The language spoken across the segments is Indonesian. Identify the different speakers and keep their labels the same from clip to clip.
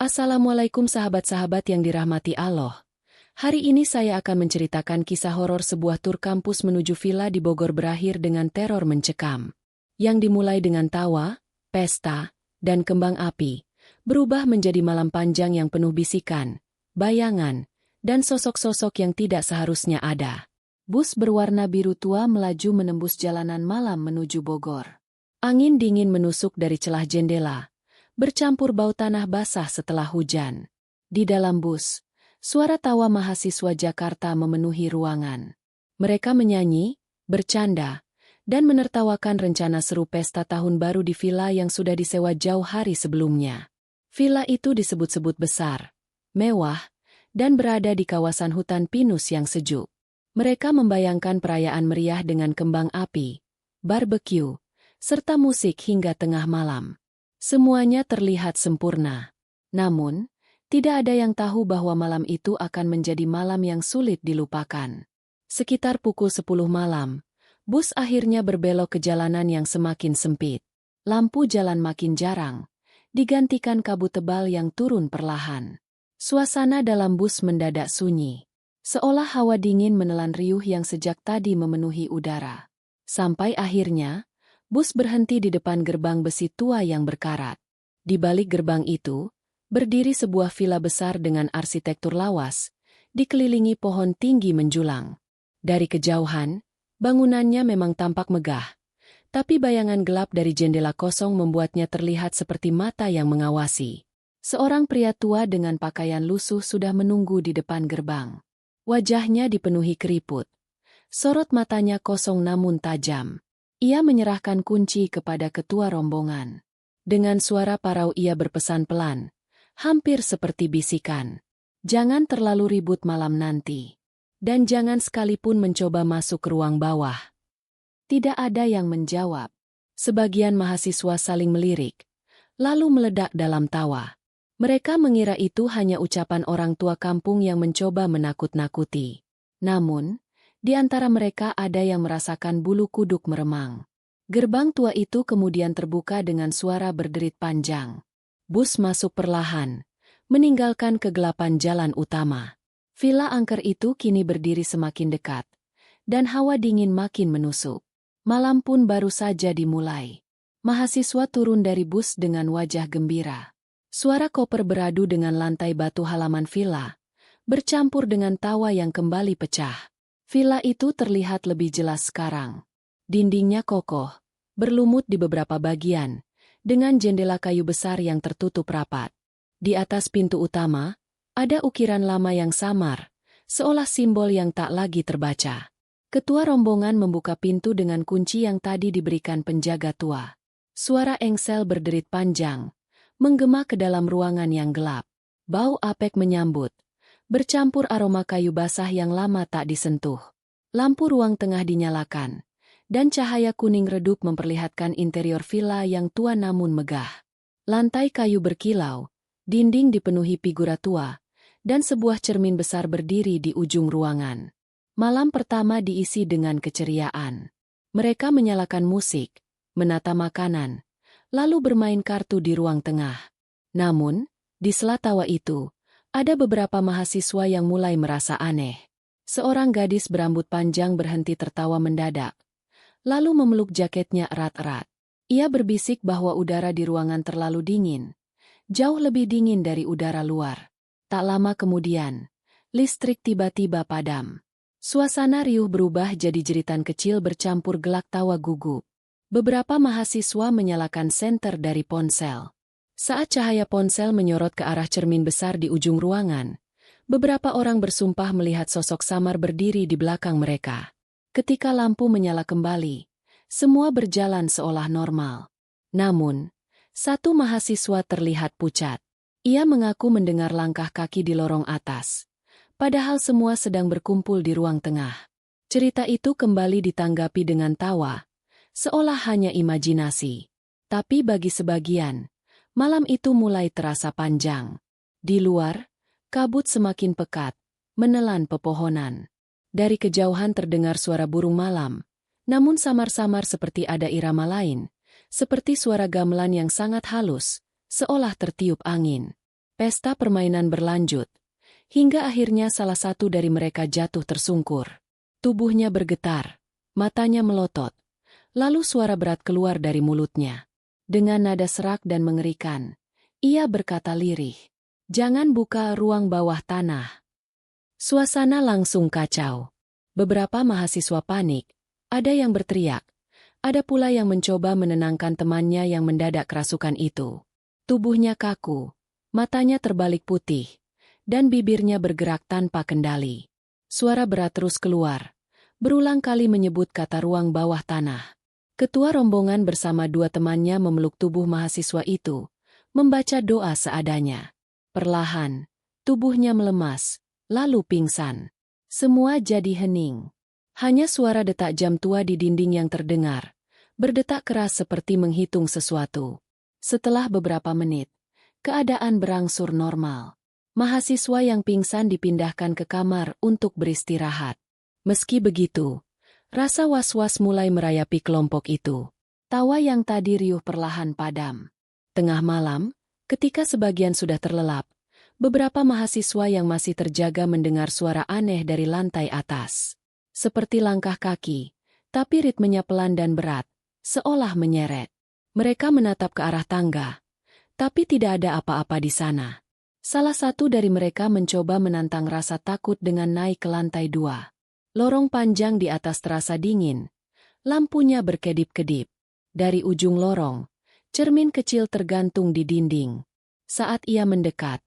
Speaker 1: Assalamualaikum sahabat-sahabat yang dirahmati Allah. Hari ini saya akan menceritakan kisah horor sebuah tur kampus menuju villa di Bogor berakhir dengan teror mencekam. Yang dimulai dengan tawa, pesta, dan kembang api, berubah menjadi malam panjang yang penuh bisikan, bayangan, dan sosok-sosok yang tidak seharusnya ada. Bus berwarna biru tua melaju menembus jalanan malam menuju Bogor. Angin dingin menusuk dari celah jendela, bercampur bau tanah basah setelah hujan. Di dalam bus, suara tawa mahasiswa Jakarta memenuhi ruangan. Mereka menyanyi, bercanda, dan menertawakan rencana seru pesta tahun baru di villa yang sudah disewa jauh hari sebelumnya. Villa itu disebut-sebut besar, mewah, dan berada di kawasan hutan pinus yang sejuk. Mereka membayangkan perayaan meriah dengan kembang api, barbecue, serta musik hingga tengah malam. Semuanya terlihat sempurna. Namun, tidak ada yang tahu bahwa malam itu akan menjadi malam yang sulit dilupakan. Sekitar pukul 10 malam, bus akhirnya berbelok ke jalanan yang semakin sempit. Lampu jalan makin jarang, digantikan kabut tebal yang turun perlahan. Suasana dalam bus mendadak sunyi, seolah hawa dingin menelan riuh yang sejak tadi memenuhi udara. Sampai akhirnya, bus berhenti di depan gerbang besi tua yang berkarat. Di balik gerbang itu, berdiri sebuah villa besar dengan arsitektur lawas, dikelilingi pohon tinggi menjulang. Dari kejauhan, bangunannya memang tampak megah, tapi bayangan gelap dari jendela kosong membuatnya terlihat seperti mata yang mengawasi. Seorang pria tua dengan pakaian lusuh sudah menunggu di depan gerbang. Wajahnya dipenuhi keriput. Sorot matanya kosong namun tajam. Ia menyerahkan kunci kepada ketua rombongan. Dengan suara parau ia berpesan pelan, hampir seperti bisikan. Jangan terlalu ribut malam nanti. Dan jangan sekalipun mencoba masuk ke ruang bawah. Tidak ada yang menjawab. Sebagian mahasiswa saling melirik, lalu meledak dalam tawa. Mereka mengira itu hanya ucapan orang tua kampung yang mencoba menakut-nakuti. Namun, di antara mereka ada yang merasakan bulu kuduk meremang. Gerbang tua itu kemudian terbuka dengan suara berderit panjang. Bus masuk perlahan, meninggalkan kegelapan jalan utama. Villa angker itu kini berdiri semakin dekat, dan hawa dingin makin menusuk. Malam pun baru saja dimulai. Mahasiswa turun dari bus dengan wajah gembira. Suara koper beradu dengan lantai batu halaman villa, bercampur dengan tawa yang kembali pecah. Villa itu terlihat lebih jelas sekarang. Dindingnya kokoh, berlumut di beberapa bagian, dengan jendela kayu besar yang tertutup rapat. Di atas pintu utama, ada ukiran lama yang samar, seolah simbol yang tak lagi terbaca. Ketua rombongan membuka pintu dengan kunci yang tadi diberikan penjaga tua. Suara engsel berderit panjang, menggema ke dalam ruangan yang gelap. Bau apek menyambut, bercampur aroma kayu basah yang lama tak disentuh. Lampu ruang tengah dinyalakan, dan cahaya kuning redup memperlihatkan interior villa yang tua namun megah. Lantai kayu berkilau, dinding dipenuhi figura tua, dan sebuah cermin besar berdiri di ujung ruangan. Malam pertama diisi dengan keceriaan. Mereka menyalakan musik, menata makanan, lalu bermain kartu di ruang tengah. Namun, di sela tawa itu, ada beberapa mahasiswa yang mulai merasa aneh. Seorang gadis berambut panjang berhenti tertawa mendadak, lalu memeluk jaketnya erat-erat. Ia berbisik bahwa udara di ruangan terlalu dingin, jauh lebih dingin dari udara luar. Tak lama kemudian, listrik tiba-tiba padam. Suasana riuh berubah jadi jeritan kecil bercampur gelak tawa gugup. Beberapa mahasiswa menyalakan senter dari ponsel. Saat cahaya ponsel menyorot ke arah cermin besar di ujung ruangan, beberapa orang bersumpah melihat sosok samar berdiri di belakang mereka. Ketika lampu menyala kembali, semua berjalan seolah normal. Namun, satu mahasiswa terlihat pucat. Ia mengaku mendengar langkah kaki di lorong atas, padahal semua sedang berkumpul di ruang tengah. Cerita itu kembali ditanggapi dengan tawa, seolah hanya imajinasi. Tapi bagi sebagian, malam itu mulai terasa panjang. Di luar, kabut semakin pekat, menelan pepohonan. Dari kejauhan terdengar suara burung malam, namun samar-samar seperti ada irama lain, seperti suara gamelan yang sangat halus, seolah tertiup angin. Pesta permainan berlanjut, hingga akhirnya salah satu dari mereka jatuh tersungkur. Tubuhnya bergetar, matanya melotot, lalu suara berat keluar dari mulutnya. Dengan nada serak dan mengerikan, ia berkata lirih, "Jangan buka ruang bawah tanah." Suasana langsung kacau. Beberapa mahasiswa panik, ada yang berteriak, ada pula yang mencoba menenangkan temannya yang mendadak kerasukan itu. Tubuhnya kaku, matanya terbalik putih, dan bibirnya bergerak tanpa kendali. Suara berat terus keluar, berulang kali menyebut kata ruang bawah tanah. Ketua rombongan bersama dua temannya memeluk tubuh mahasiswa itu, membaca doa seadanya. Perlahan, tubuhnya melemas, lalu pingsan. Semua jadi hening. Hanya suara detak jam tua di dinding yang terdengar, berdetak keras seperti menghitung sesuatu. Setelah beberapa menit, keadaan berangsur normal. Mahasiswa yang pingsan dipindahkan ke kamar untuk beristirahat. Meski begitu, rasa was-was mulai merayapi kelompok itu. Tawa yang tadi riuh perlahan padam. Tengah malam, ketika sebagian sudah terlelap, beberapa mahasiswa yang masih terjaga mendengar suara aneh dari lantai atas. Seperti langkah kaki, tapi ritmenya pelan dan berat, seolah menyeret. Mereka menatap ke arah tangga, tapi tidak ada apa-apa di sana. Salah satu dari mereka mencoba menantang rasa takut dengan naik ke lantai 2. Lorong panjang di atas terasa dingin. Lampunya berkedip-kedip. Dari ujung lorong, cermin kecil tergantung di dinding. Saat ia mendekat,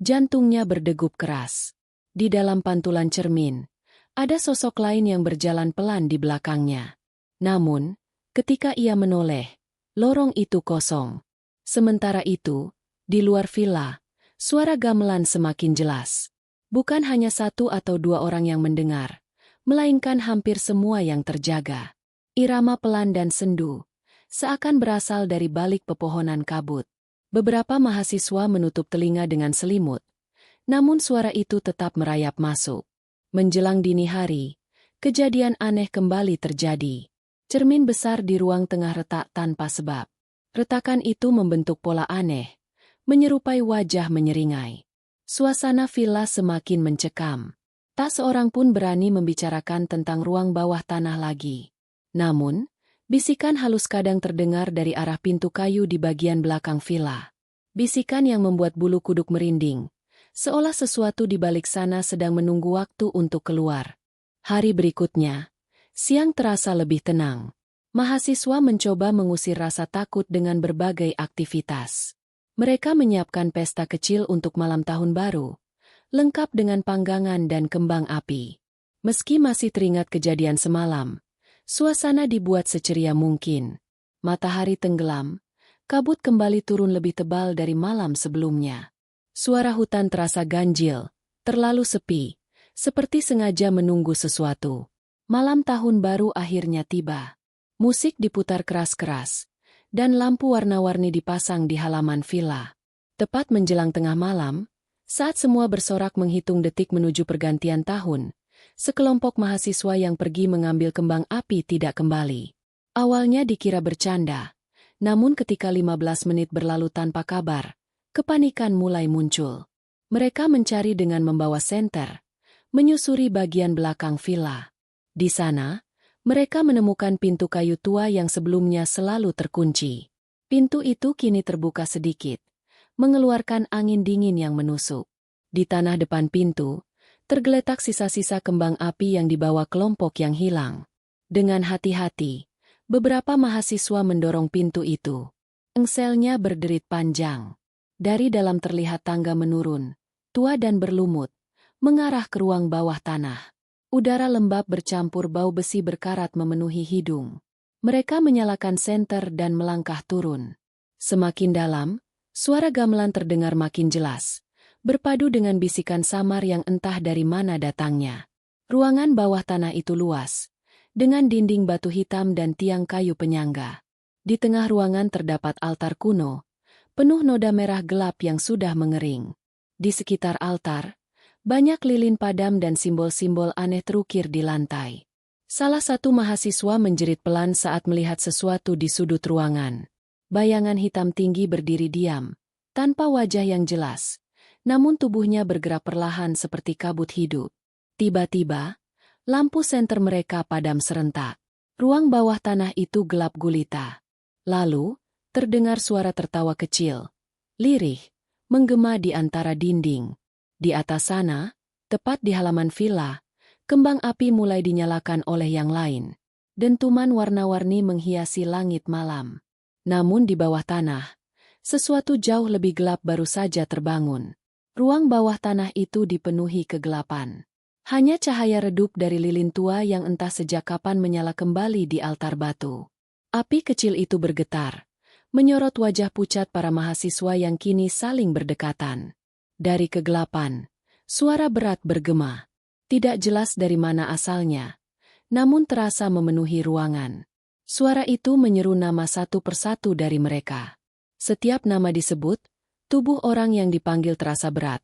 Speaker 1: jantungnya berdegup keras. Di dalam pantulan cermin, ada sosok lain yang berjalan pelan di belakangnya. Namun, ketika ia menoleh, lorong itu kosong. Sementara itu, di luar villa, suara gamelan semakin jelas. Bukan hanya satu atau dua orang yang mendengar, melainkan hampir semua yang terjaga. Irama pelan dan sendu, seakan berasal dari balik pepohonan kabut. Beberapa mahasiswa menutup telinga dengan selimut, namun suara itu tetap merayap masuk. Menjelang dini hari, kejadian aneh kembali terjadi. Cermin besar di ruang tengah retak tanpa sebab. Retakan itu membentuk pola aneh, menyerupai wajah menyeringai. Suasana villa semakin mencekam. Tak seorang pun berani membicarakan tentang ruang bawah tanah lagi. Namun, bisikan halus kadang terdengar dari arah pintu kayu di bagian belakang villa. Bisikan yang membuat bulu kuduk merinding, seolah sesuatu di balik sana sedang menunggu waktu untuk keluar. Hari berikutnya, siang terasa lebih tenang. Mahasiswa mencoba mengusir rasa takut dengan berbagai aktivitas. Mereka menyiapkan pesta kecil untuk malam tahun baru, lengkap dengan panggangan dan kembang api. Meski masih teringat kejadian semalam, suasana dibuat seceria mungkin. Matahari tenggelam, kabut kembali turun lebih tebal dari malam sebelumnya. Suara hutan terasa ganjil, terlalu sepi, seperti sengaja menunggu sesuatu. Malam tahun baru akhirnya tiba. Musik diputar keras-keras, dan lampu warna-warni dipasang di halaman villa. Tepat menjelang tengah malam, saat semua bersorak menghitung detik menuju pergantian tahun, sekelompok mahasiswa yang pergi mengambil kembang api tidak kembali. Awalnya dikira bercanda, namun ketika 15 menit berlalu tanpa kabar, kepanikan mulai muncul. Mereka mencari dengan membawa senter, menyusuri bagian belakang villa. Di sana, mereka menemukan pintu kayu tua yang sebelumnya selalu terkunci. Pintu itu kini terbuka sedikit, mengeluarkan angin dingin yang menusuk. Di tanah depan pintu, tergeletak sisa-sisa kembang api yang dibawa kelompok yang hilang. Dengan hati-hati, beberapa mahasiswa mendorong pintu itu. Engselnya berderit panjang. Dari dalam terlihat tangga menurun, tua dan berlumut, mengarah ke ruang bawah tanah. Udara lembab bercampur bau besi berkarat memenuhi hidung. Mereka menyalakan senter dan melangkah turun. Semakin dalam, suara gamelan terdengar makin jelas, berpadu dengan bisikan samar yang entah dari mana datangnya. Ruangan bawah tanah itu luas, dengan dinding batu hitam dan tiang kayu penyangga. Di tengah ruangan terdapat altar kuno, penuh noda merah gelap yang sudah mengering. Di sekitar altar, banyak lilin padam dan simbol-simbol aneh terukir di lantai. Salah satu mahasiswa menjerit pelan saat melihat sesuatu di sudut ruangan. Bayangan hitam tinggi berdiri diam, tanpa wajah yang jelas, namun tubuhnya bergerak perlahan seperti kabut hidup. Tiba-tiba, lampu senter mereka padam serentak. Ruang bawah tanah itu gelap gulita. Lalu, terdengar suara tertawa kecil, lirih, menggema di antara dinding. Di atas sana, tepat di halaman villa, kembang api mulai dinyalakan oleh yang lain. Dentuman warna-warni menghiasi langit malam. Namun di bawah tanah, sesuatu jauh lebih gelap baru saja terbangun. Ruang bawah tanah itu dipenuhi kegelapan. Hanya cahaya redup dari lilin tua yang entah sejak kapan menyala kembali di altar batu. Api kecil itu bergetar, menyorot wajah pucat para mahasiswa yang kini saling berdekatan. Dari kegelapan, suara berat bergema. Tidak jelas dari mana asalnya, namun terasa memenuhi ruangan. Suara itu menyeru nama satu persatu dari mereka. Setiap nama disebut, tubuh orang yang dipanggil terasa berat,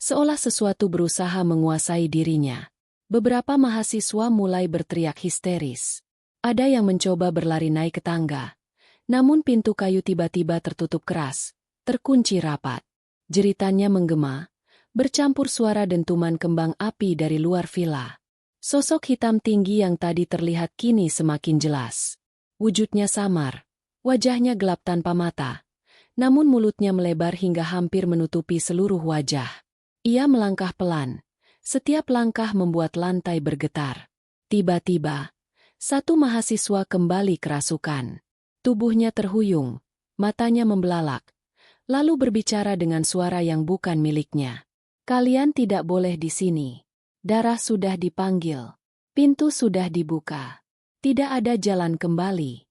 Speaker 1: seolah sesuatu berusaha menguasai dirinya. Beberapa mahasiswa mulai berteriak histeris. Ada yang mencoba berlari naik ke tangga, namun pintu kayu tiba-tiba tertutup keras, terkunci rapat. Jeritannya menggema, bercampur suara dentuman kembang api dari luar villa. Sosok hitam tinggi yang tadi terlihat kini semakin jelas. Wujudnya samar, wajahnya gelap tanpa mata, namun mulutnya melebar hingga hampir menutupi seluruh wajah. Ia melangkah pelan, setiap langkah membuat lantai bergetar. Tiba-tiba, satu mahasiswa kembali kerasukan. Tubuhnya terhuyung, matanya membelalak, lalu berbicara dengan suara yang bukan miliknya. Kalian tidak boleh di sini. Darah sudah dipanggil. Pintu sudah dibuka. Tidak ada jalan kembali.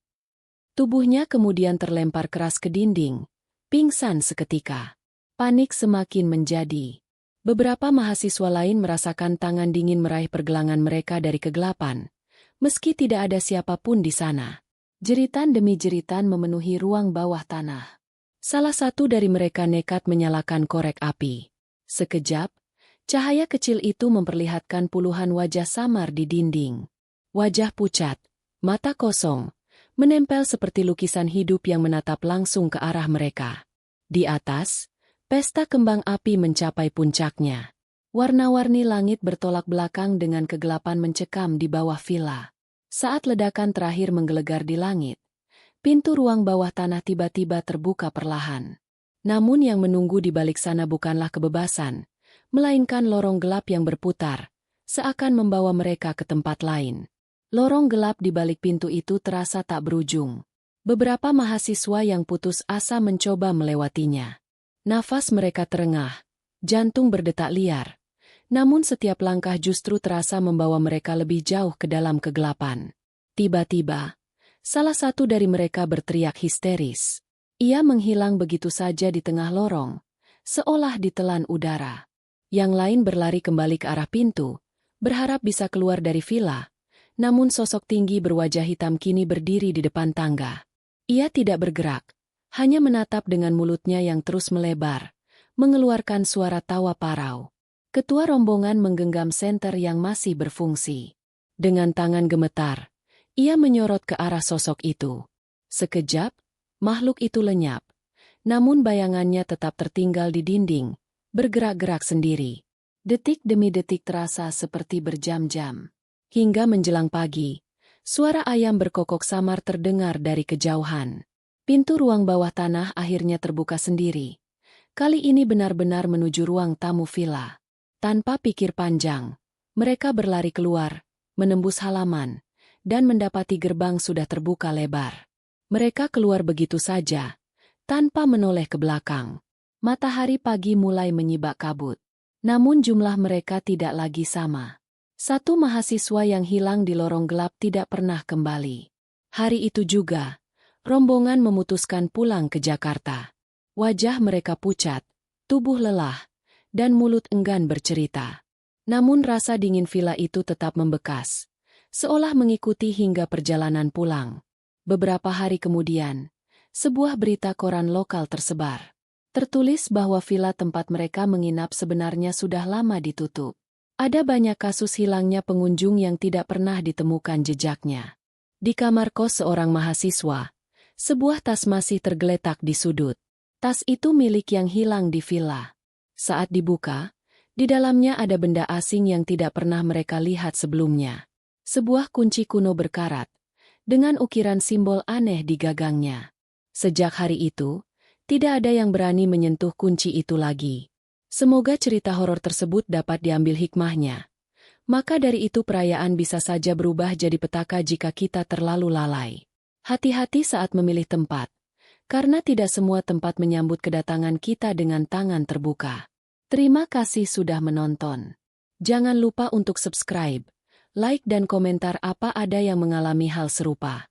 Speaker 1: Tubuhnya kemudian terlempar keras ke dinding, pingsan seketika. Panik semakin menjadi. Beberapa mahasiswa lain merasakan tangan dingin meraih pergelangan mereka dari kegelapan, meski tidak ada siapapun di sana. Jeritan demi jeritan memenuhi ruang bawah tanah. Salah satu dari mereka nekat menyalakan korek api. Sekejap, cahaya kecil itu memperlihatkan puluhan wajah samar di dinding. Wajah pucat, mata kosong, menempel seperti lukisan hidup yang menatap langsung ke arah mereka. Di atas, pesta kembang api mencapai puncaknya. Warna-warni langit bertolak belakang dengan kegelapan mencekam di bawah villa. Saat ledakan terakhir menggelegar di langit, pintu ruang bawah tanah tiba-tiba terbuka perlahan. Namun yang menunggu di balik sana bukanlah kebebasan, melainkan lorong gelap yang berputar, seakan membawa mereka ke tempat lain. Lorong gelap di balik pintu itu terasa tak berujung. Beberapa mahasiswa yang putus asa mencoba melewatinya. Nafas mereka terengah, jantung berdetak liar. Namun setiap langkah justru terasa membawa mereka lebih jauh ke dalam kegelapan. Tiba-tiba, salah satu dari mereka berteriak histeris. Ia menghilang begitu saja di tengah lorong, seolah ditelan udara. Yang lain berlari kembali ke arah pintu, berharap bisa keluar dari villa. Namun sosok tinggi berwajah hitam kini berdiri di depan tangga. Ia tidak bergerak, hanya menatap dengan mulutnya yang terus melebar, mengeluarkan suara tawa parau. Ketua rombongan menggenggam senter yang masih berfungsi. Dengan tangan gemetar, ia menyorot ke arah sosok itu. Sekejap, makhluk itu lenyap. Namun bayangannya tetap tertinggal di dinding, bergerak-gerak sendiri. Detik demi detik terasa seperti berjam-jam. Hingga menjelang pagi, suara ayam berkokok samar terdengar dari kejauhan. Pintu ruang bawah tanah akhirnya terbuka sendiri. Kali ini benar-benar menuju ruang tamu villa. Tanpa pikir panjang, mereka berlari keluar, menembus halaman, dan mendapati gerbang sudah terbuka lebar. Mereka keluar begitu saja, tanpa menoleh ke belakang. Matahari pagi mulai menyibak kabut. Namun jumlah mereka tidak lagi sama. Satu mahasiswa yang hilang di lorong gelap tidak pernah kembali. Hari itu juga, rombongan memutuskan pulang ke Jakarta. Wajah mereka pucat, tubuh lelah, dan mulut enggan bercerita. Namun rasa dingin villa itu tetap membekas, seolah mengikuti hingga perjalanan pulang. Beberapa hari kemudian, sebuah berita koran lokal tersebar. Tertulis bahwa villa tempat mereka menginap sebenarnya sudah lama ditutup. Ada banyak kasus hilangnya pengunjung yang tidak pernah ditemukan jejaknya. Di kamar kos seorang mahasiswa, sebuah tas masih tergeletak di sudut. Tas itu milik yang hilang di villa. Saat dibuka, di dalamnya ada benda asing yang tidak pernah mereka lihat sebelumnya. Sebuah kunci kuno berkarat, dengan ukiran simbol aneh di gagangnya. Sejak hari itu, tidak ada yang berani menyentuh kunci itu lagi. Semoga cerita horor tersebut dapat diambil hikmahnya. Maka dari itu perayaan bisa saja berubah jadi petaka jika kita terlalu lalai. Hati-hati saat memilih tempat, karena tidak semua tempat menyambut kedatangan kita dengan tangan terbuka. Terima kasih sudah menonton. Jangan lupa untuk subscribe, like dan komentar apa ada yang mengalami hal serupa.